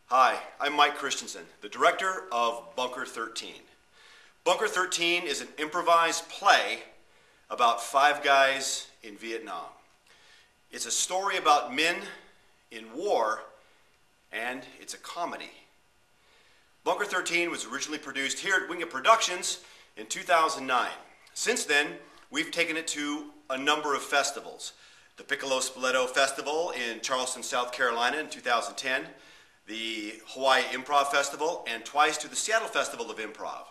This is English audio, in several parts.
Hi, I'm Mike Christensen, the director of Bunker 13. Bunker 13 is an improvised play about 5 guys in Vietnam. It's a story about men in war, and it's a comedy. Bunker 13 was originally produced here at Wingit Productions in 2009. Since then, we've taken it to a number of festivals. The Piccolo Spoleto Festival in Charleston, South Carolina in 2010, the Hawaii Improv Festival, and twice to the Seattle Festival of Improv.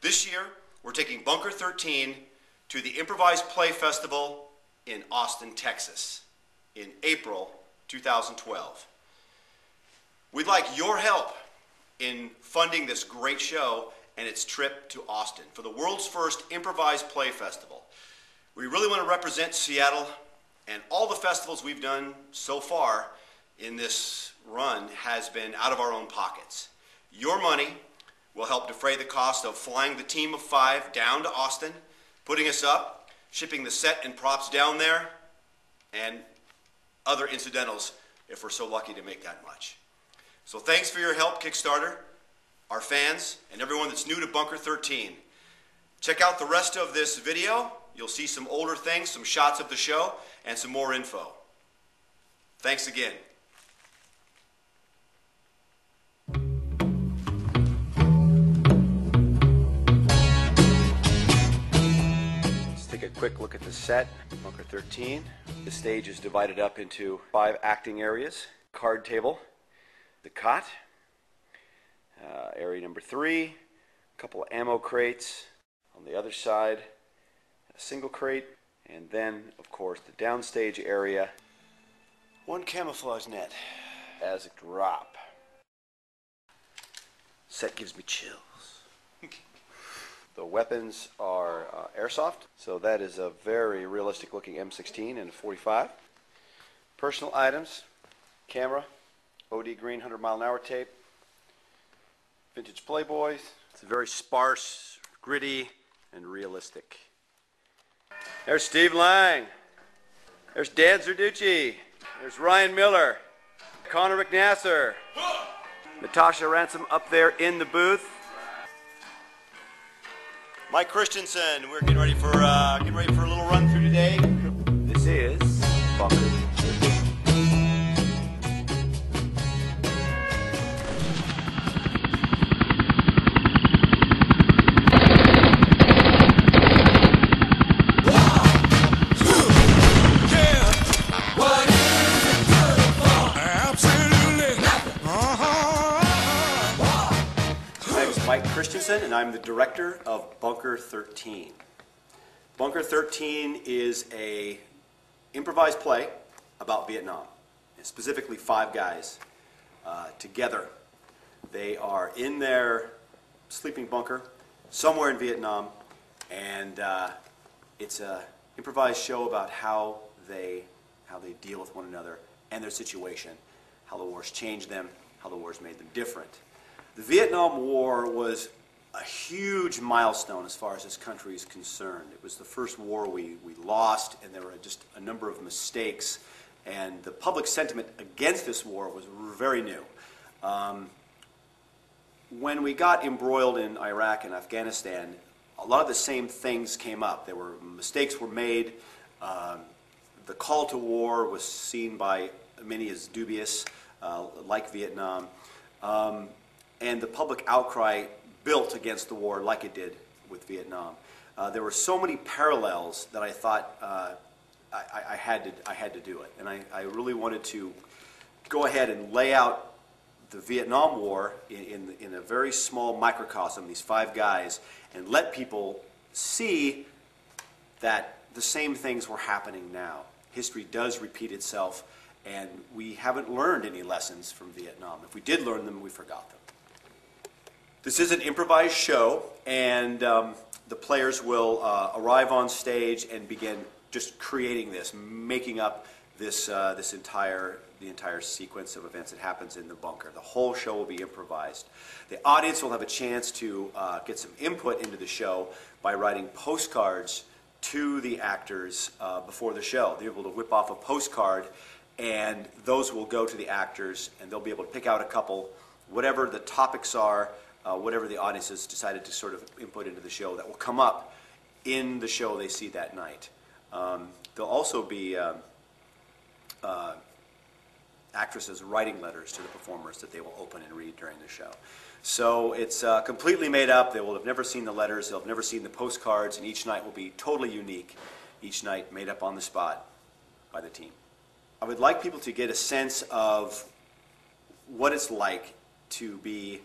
This year, we're taking Bunker 13 to the Improvised Play Festival in Austin, Texas, in April 2012. We'd like your help in funding this great show and its trip to Austin for the world's first Improvised Play Festival. We really want to represent Seattle, and all the festivals we've done so far in this run has been out of our own pockets. Your money will help defray the cost of flying the team of 5 down to Austin, putting us up, shipping the set and props down there, and other incidentals if we're so lucky to make that much. So thanks for your help, Kickstarter, our fans, and everyone that's new to Bunker 13. Check out the rest of this video. You'll see some older things, some shots of the show, and some more info. Thanks again. Let's take a quick look at the set, Bunker 13. The stage is divided up into 5 acting areas. Card table, the cot, area number 3, a couple of ammo crates. On the other side, a single crate, and then, of course, the downstage area. 1 camouflage net as a drop. Set gives me chills. The weapons are airsoft, so that is a very realistic looking M16 and a 45. Personal items, camera, OD green 100-mile-an-hour tape, vintage Playboys. It's very sparse, gritty, and realistic. There's Steve Lang. There's Dan Zerducci. There's Ryan Miller. Connor McNasser. Natasha Ransom up there in the booth. Mike Christensen. We're getting ready for a little run through today. This is Bunker 13. Mike Christensen, and I'm the director of Bunker 13. Bunker 13 is an improvised play about Vietnam, and specifically 5 guys together. They are in their sleeping bunker somewhere in Vietnam, and it's an improvised show about how they deal with one another and their situation, how the wars changed them, how the wars made them different. The Vietnam War was a huge milestone as far as this country is concerned. It was the first war we lost, and there were just a number of mistakes, and the public sentiment against this war was very new. When we got embroiled in Iraq and Afghanistan, a lot of the same things came up. Mistakes were made. The call to war was seen by many as dubious, like Vietnam. And the public outcry built against the war like it did with Vietnam. There were so many parallels that I thought I had to do it. And I really wanted to go ahead and lay out the Vietnam War in a very small microcosm, these 5 guys, and let people see that the same things were happening now. History does repeat itself, and we haven't learned any lessons from Vietnam. If we did learn them, we forgot them. This is an improvised show, and the players will arrive on stage and begin just creating this, making up this the entire sequence of events that happens in the bunker. The whole show will be improvised. The audience will have a chance to get some input into the show by writing postcards to the actors before the show. They're able to whip off a postcard, and those will go to the actors, and they'll be able to pick out a couple whatever the topics are, whatever the audience has decided to sort of input into the show, that will come up in the show they see that night. There'll also be actresses writing letters to the performers that they will open and read during the show. So it's completely made up. They will have never seen the letters, they'll have never seen the postcards, and each night will be totally unique. Each night made up on the spot by the team. I would like people to get a sense of what it's like to be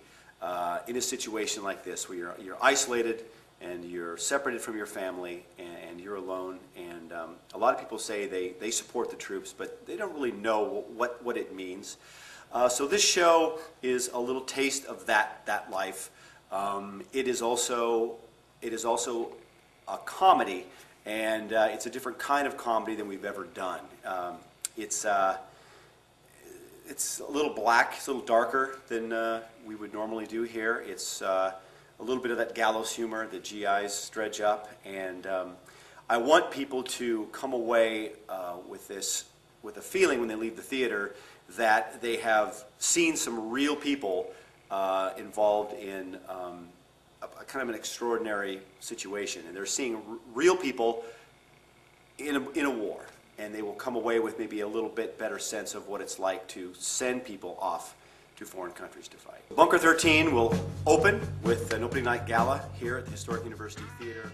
in a situation like this, where you're isolated and you're separated from your family and you're alone. And a lot of people say they support the troops, but they don't really know what it means. So this show is a little taste of that life. It is also a comedy, and it's a different kind of comedy than we've ever done. It's a little black, it's a little darker than we would normally do here. It's a little bit of that gallows humor that GIs dredge up, and I want people to come away with a feeling when they leave the theater that they have seen some real people involved in a kind of an extraordinary situation, and they're seeing real people in a war, and they will come away with maybe a little bit better sense of what it's like to send people off to foreign countries to fight. Bunker 13 will open with an opening night gala here at the Historic University Theater.